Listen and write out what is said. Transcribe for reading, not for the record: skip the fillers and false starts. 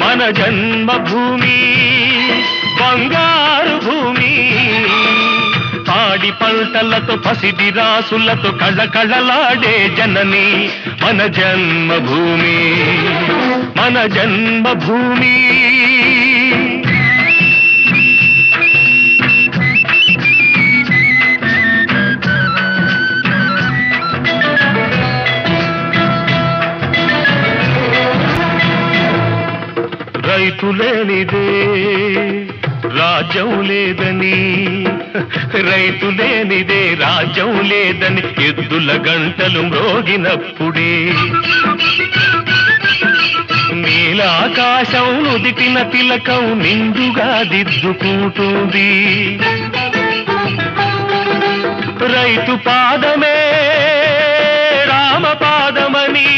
మన జన్మభూమి బంగారు భూమి, పాడి పంటలతో పసిడి రాసులతో కళకళలాడే జనని మన జన్మభూమి, మన జన్మభూమి. రైతు లేనిదే రాజ్యం లేదని, రైతు లేనిదే రాజ్యం లేదని ఎద్దుల గంటలు మ్రోగినప్పుడే నీలాకాశం నుదిటిన తిలకం నిండుగా దిద్దుకుంటుంది. రైతు పాదమే రామ పాదమని